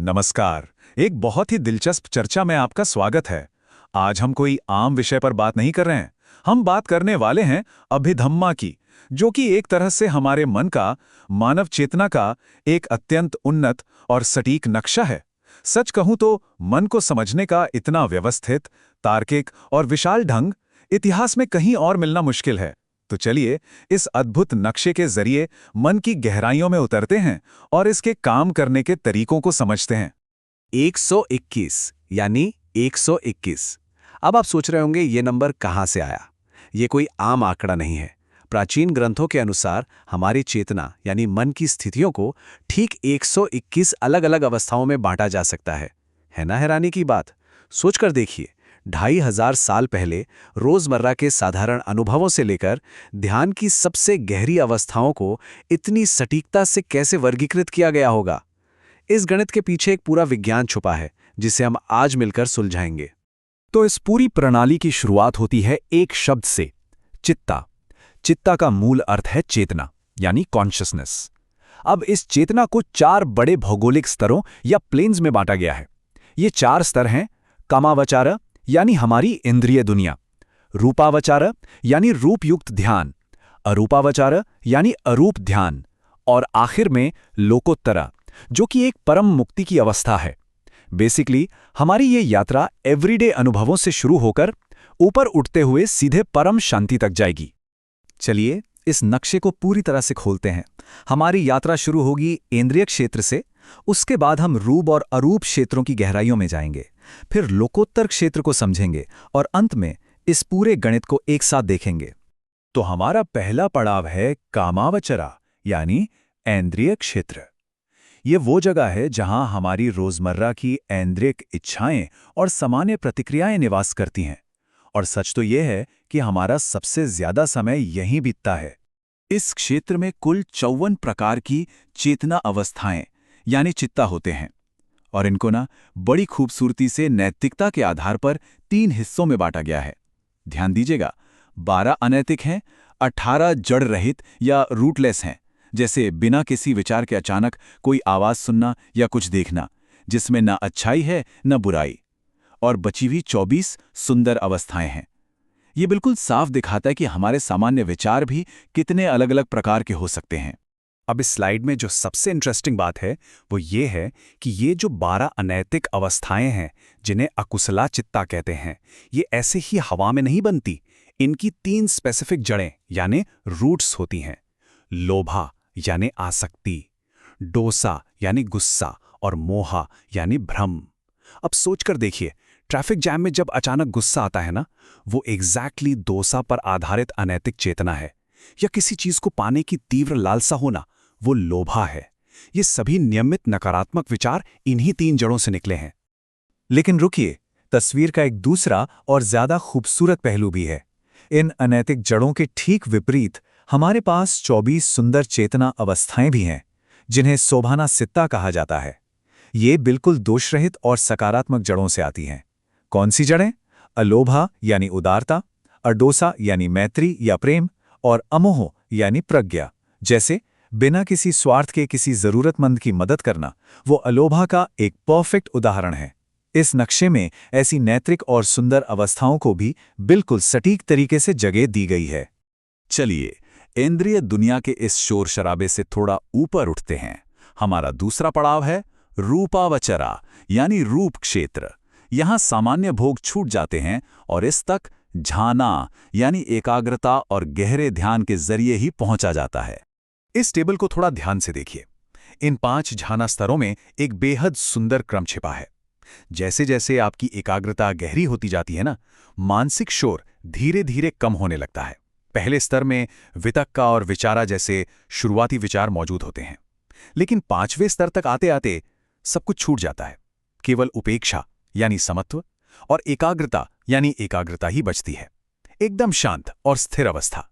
नमस्कार। एक बहुत ही दिलचस्प चर्चा में आपका स्वागत है। आज हम कोई आम विषय पर बात नहीं कर रहे हैं। हम बात करने वाले हैं अभिधम्मा की, जो कि एक तरह से हमारे मन का, मानव चेतना का एक अत्यंत उन्नत और सटीक नक्शा है। सच कहूं तो मन को समझने का इतना व्यवस्थित, तार्किक और विशाल ढंग इतिहास में कहीं और मिलना मुश्किल है। तो चलिए इस अद्भुत नक्शे के जरिए मन की गहराइयों में उतरते हैं और इसके काम करने के तरीकों को समझते हैं। 121 यानी 121। अब आप सोच रहे होंगे ये नंबर कहाँ से आया। ये कोई आम आंकड़ा नहीं है। प्राचीन ग्रंथों के अनुसार हमारी चेतना यानी मन की स्थितियों को ठीक 121 अलग-अलग अवस्थाओं में बांटा जा सकता है ना हैरानी की बात। सोचकर देखिए, 2500 साल पहले रोजमर्रा के साधारण अनुभवों से लेकर ध्यान की सबसे गहरी अवस्थाओं को इतनी सटीकता से कैसे वर्गीकृत किया गया होगा। इस गणित के पीछे एक पूरा विज्ञान छुपा है जिसे हम आज मिलकर सुलझाएंगे। तो इस पूरी प्रणाली की शुरुआत होती है एक शब्द से, चित्ता। चित्ता का मूल अर्थ है चेतना यानी कॉन्शियसनेस। अब इस चेतना को 4 बड़े भौगोलिक स्तरों या प्लेन्स में बांटा गया है। ये 4 स्तर हैं: कामावचार यानी हमारी इंद्रिय दुनिया, रूपावचार यानी रूपयुक्त ध्यान, अरूपावचार यानी अरूप ध्यान, और आखिर में लोकोत्तरा, जो कि एक परम मुक्ति की अवस्था है। बेसिकली हमारी ये यात्रा एवरीडे अनुभवों से शुरू होकर ऊपर उठते हुए सीधे परम शांति तक जाएगी। चलिए इस नक्शे को पूरी तरह से खोलते हैं। हमारी यात्रा शुरू होगी इंद्रिय क्षेत्र से, उसके बाद हम रूप और अरूप क्षेत्रों की गहराइयों में जाएंगे, फिर लोकोत्तर क्षेत्र को समझेंगे और अंत में इस पूरे गणित को एक साथ देखेंगे। तो हमारा पहला पड़ाव है कामावचरा यानी ऐन्द्रिय क्षेत्र। ये वो जगह है जहां हमारी रोजमर्रा की ऐन्द्रियक इच्छाएं और सामान्य प्रतिक्रियाएं निवास करती हैं। और सच तो ये है कि हमारा सबसे ज्यादा समय यहीं बीतता है। इस क्षेत्र में कुल 54 प्रकार की चेतना अवस्थाएं यानी चित्ता होते हैं, और इनको बड़ी खूबसूरती से नैतिकता के आधार पर 3 हिस्सों में बांटा गया है। ध्यान दीजिएगा, 12 अनैतिक हैं, 18 जड़ रहित या रूटलेस हैं, जैसे बिना किसी विचार के अचानक कोई आवाज सुनना या कुछ देखना, जिसमें न अच्छाई है न बुराई, और बची हुई 24 सुंदर अवस्थाएं हैं। ये बिल्कुल साफ दिखाता है कि हमारे सामान्य विचार भी कितने अलग अलग प्रकार के हो सकते हैं। अब इस स्लाइड में जो सबसे इंटरेस्टिंग बात है वो ये है कि ये जो 12 अनैतिक अवस्थाएं हैं, जिन्हें अकुशला चित्ता कहते हैं, ये ऐसे ही हवा में नहीं बनती। इनकी 3 स्पेसिफिक जड़ें यानी रूट्स होती हैं: लोभा यानी आसक्ति, डोसा यानी गुस्सा, और मोहा यानी भ्रम। अब सोचकर देखिए, ट्रैफिक जैम में जब अचानक गुस्सा आता है ना, वो एग्जैक्टली दोसा पर आधारित अनैतिक चेतना है। या किसी चीज को पाने की तीव्र लालसा होना, वो लोभा है। ये सभी नियमित नकारात्मक विचार इन्हीं 3 जड़ों से निकले हैं। लेकिन रुकिए, तस्वीर का एक दूसरा और ज्यादा खूबसूरत पहलू भी है। इन अनैतिक जड़ों के ठीक विपरीत हमारे पास 24 सुंदर चेतना अवस्थाएं भी हैं, जिन्हें सोभाना सित्ता कहा जाता है। ये बिल्कुल दोषरहित और सकारात्मक जड़ों से आती हैं। कौन सी जड़ें? अलोभा यानी उदारता, अडोसा यानी मैत्री या प्रेम, और अमोह यानी प्रज्ञा, जैसे बिना किसी स्वार्थ के किसी जरूरतमंद की मदद करना। वो अलोभा का एक परफेक्ट उदाहरण है। इस नक्शे में ऐसी नैतिक और सुंदर अवस्थाओं को भी बिल्कुल सटीक तरीके से जगह दी गई है। चलिए इंद्रिय दुनिया के इस शोर शराबे से थोड़ा ऊपर उठते हैं। हमारा दूसरा पड़ाव है रूपावचरा यानी रूप क्षेत्र। यहां सामान्य भोग छूट जाते हैं और इस तक झाना यानी एकाग्रता और गहरे ध्यान के जरिए ही पहुंचा जाता है। इस टेबल को थोड़ा ध्यान से देखिए। इन 5 झाना स्तरों में एक बेहद सुंदर क्रम छिपा है। जैसे जैसे आपकी एकाग्रता गहरी होती जाती है ना, मानसिक शोर धीरे धीरे कम होने लगता है। पहले स्तर में वितक्का और विचारा जैसे शुरुआती विचार मौजूद होते हैं, लेकिन 5वें स्तर तक आते आते सब कुछ छूट जाता है। केवल उपेक्षा यानी समत्व और एकाग्रता यानी एकाग्रता ही बचती है। एकदम शांत और स्थिर अवस्था।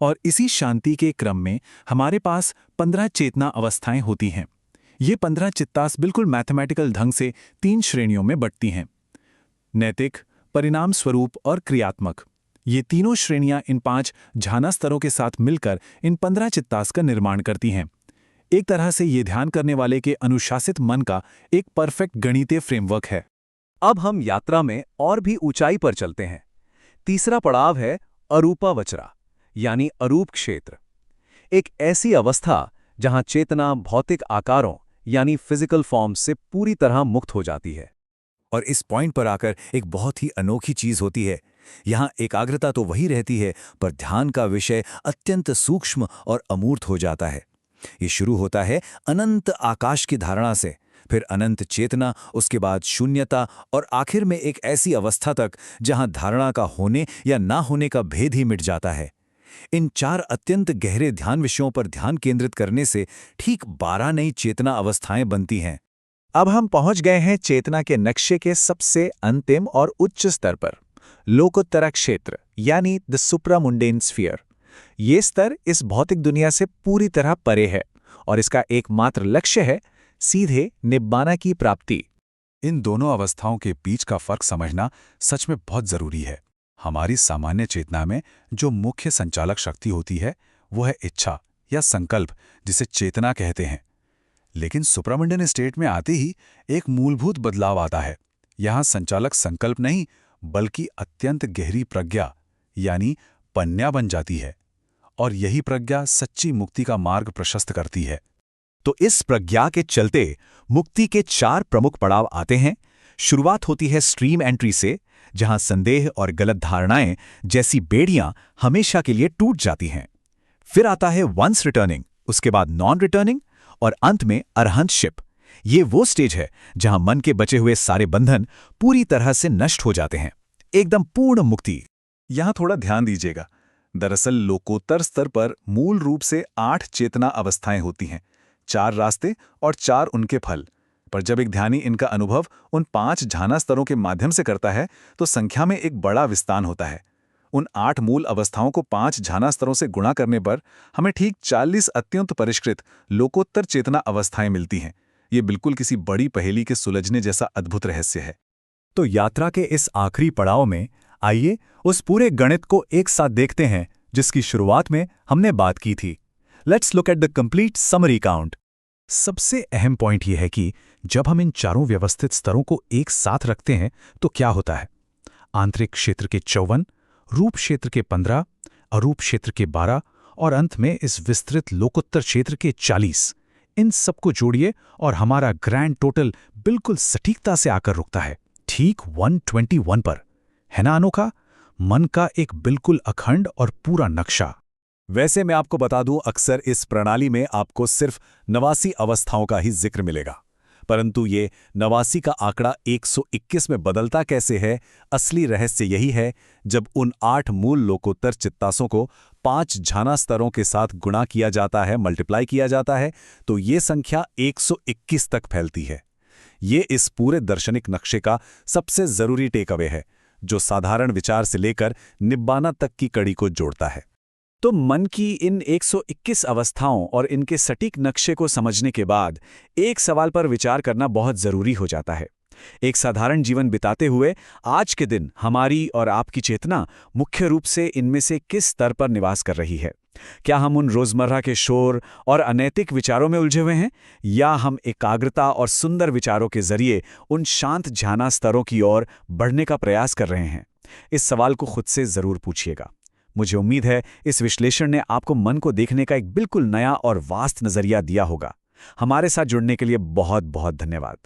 और इसी शांति के क्रम में हमारे पास 15 चेतना अवस्थाएं होती हैं। ये 15 चित्तास बिल्कुल मैथमेटिकल ढंग से 3 श्रेणियों में बंटती हैं: नैतिक, परिणाम स्वरूप और क्रियात्मक। ये तीनों श्रेणियां इन 5 झाना स्तरों के साथ मिलकर इन 15 चित्तास का निर्माण करती हैं। एक तरह से ये ध्यान करने वाले के अनुशासित मन का एक परफेक्ट गणितीय फ्रेमवर्क है। अब हम यात्रा में और भी ऊंचाई पर चलते हैं। तीसरा पड़ाव है अरूपावचरा, यानी अरूप क्षेत्र। एक ऐसी अवस्था जहां चेतना भौतिक आकारों यानी फिजिकल फॉर्म्स से पूरी तरह मुक्त हो जाती है। और इस पॉइंट पर आकर एक बहुत ही अनोखी चीज होती है। यहाँ एकाग्रता तो वही रहती है, पर ध्यान का विषय अत्यंत सूक्ष्म और अमूर्त हो जाता है। ये शुरू होता है अनंत आकाश की धारणा से, फिर अनंत चेतना, उसके बाद शून्यता और आखिर में एक ऐसी अवस्था तक जहां धारणा का होने या ना होने का भेद ही मिट जाता है। इन 4 अत्यंत गहरे ध्यान विषयों पर ध्यान केंद्रित करने से ठीक 12 नई चेतना अवस्थाएं बनती हैं। अब हम पहुंच गए हैं चेतना के नक्शे के सबसे अंतिम और उच्च स्तर पर, लोकोत्तर क्षेत्र यानी द सुप्रामुंडेन स्फीयर। ये स्तर इस भौतिक दुनिया से पूरी तरह परे है और इसका एकमात्र लक्ष्य है सीधे निब्बाना की प्राप्ति। इन दोनों अवस्थाओं के बीच का फर्क समझना सच में बहुत जरूरी है। हमारी सामान्य चेतना में जो मुख्य संचालक शक्ति होती है वो है इच्छा या संकल्प, जिसे चेतना कहते हैं। लेकिन सुप्रामंडन स्टेट में आते ही एक मूलभूत बदलाव आता है। यहाँ संचालक संकल्प नहीं बल्कि अत्यंत गहरी प्रज्ञा यानी पन्या बन जाती है, और यही प्रज्ञा सच्ची मुक्ति का मार्ग प्रशस्त करती है। तो इस प्रज्ञा के चलते मुक्ति के 4 प्रमुख पड़ाव आते हैं। शुरुआत होती है स्ट्रीम एंट्री से, जहां संदेह और गलत धारणाएं जैसी बेड़ियां हमेशा के लिए टूट जाती हैं। फिर आता है वंस रिटर्निंग, उसके बाद नॉन रिटर्निंग और अंत में अरहंतशिप। ये वो स्टेज है जहां मन के बचे हुए सारे बंधन पूरी तरह से नष्ट हो जाते हैं, एकदम पूर्ण मुक्ति। यहां थोड़ा ध्यान दीजिएगा। दरअसल लोकोत्तर स्तर पर मूल रूप से 8 चेतना अवस्थाएं होती हैं, 4 रास्ते और 4 उनके फल। पर जब एक ध्यानी इनका अनुभव उन 5 झाना स्तरों के माध्यम से करता है तो संख्या में एक बड़ा विस्तार होता है। उन 8 मूल अवस्थाओं को 5 झाना स्तरों से गुणा करने पर हमें ठीक 40 अत्यंत परिष्कृत लोकोत्तर चेतना अवस्थाएं मिलती हैं। ये बिल्कुल किसी बड़ी पहेली के सुलझने जैसा अद्भुत रहस्य है। तो यात्रा के इस आखिरी पड़ाव में आइए उस पूरे गणित को एक साथ देखते हैं जिसकी शुरुआत में हमने बात की थी। Let's look at the complete summary count. सबसे अहम पॉइंट यह है कि जब हम इन चारों व्यवस्थित स्तरों को एक साथ रखते हैं तो क्या होता है। आंतरिक क्षेत्र के 54, रूप क्षेत्र के 15, अरूप क्षेत्र के 12 और अंत में इस विस्तृत लोकोत्तर क्षेत्र के 40। इन सबको जोड़िए और हमारा ग्रैंड टोटल बिल्कुल सटीकता से आकर रुकता है ठीक 121 पर। है ना अनोखा? मन का एक बिल्कुल अखंड और पूरा नक्शा। वैसे मैं आपको बता दूं, अक्सर इस प्रणाली में आपको सिर्फ 89 अवस्थाओं का ही जिक्र मिलेगा, परंतु ये 89 का आंकड़ा 121 में बदलता कैसे है, असली रहस्य यही है। जब उन 8 मूल लोकोत्तर चित्तासों को 5 झाना स्तरों के साथ गुणा किया जाता है, मल्टीप्लाई किया जाता है, तो ये संख्या 121 तक फैलती है। ये इस पूरे दार्शनिक नक्शे का सबसे जरूरी टेक अवे है, जो साधारण विचार से लेकर निब्बाना तक की कड़ी को जोड़ता है। तो मन की इन 121 अवस्थाओं और इनके सटीक नक्शे को समझने के बाद एक सवाल पर विचार करना बहुत जरूरी हो जाता है। एक साधारण जीवन बिताते हुए आज के दिन हमारी और आपकी चेतना मुख्य रूप से इनमें से किस स्तर पर निवास कर रही है? क्या हम उन रोजमर्रा के शोर और अनैतिक विचारों में उलझे हुए हैं, या हम एकाग्रता और सुंदर विचारों के जरिए उन शांत झाना स्तरों की ओर बढ़ने का प्रयास कर रहे हैं? इस सवाल को खुद से जरूर पूछिएगा। मुझे उम्मीद है इस विश्लेषण ने आपको मन को देखने का एक बिल्कुल नया और वास्त नजरिया दिया होगा। हमारे साथ जुड़ने के लिए बहुत बहुत धन्यवाद।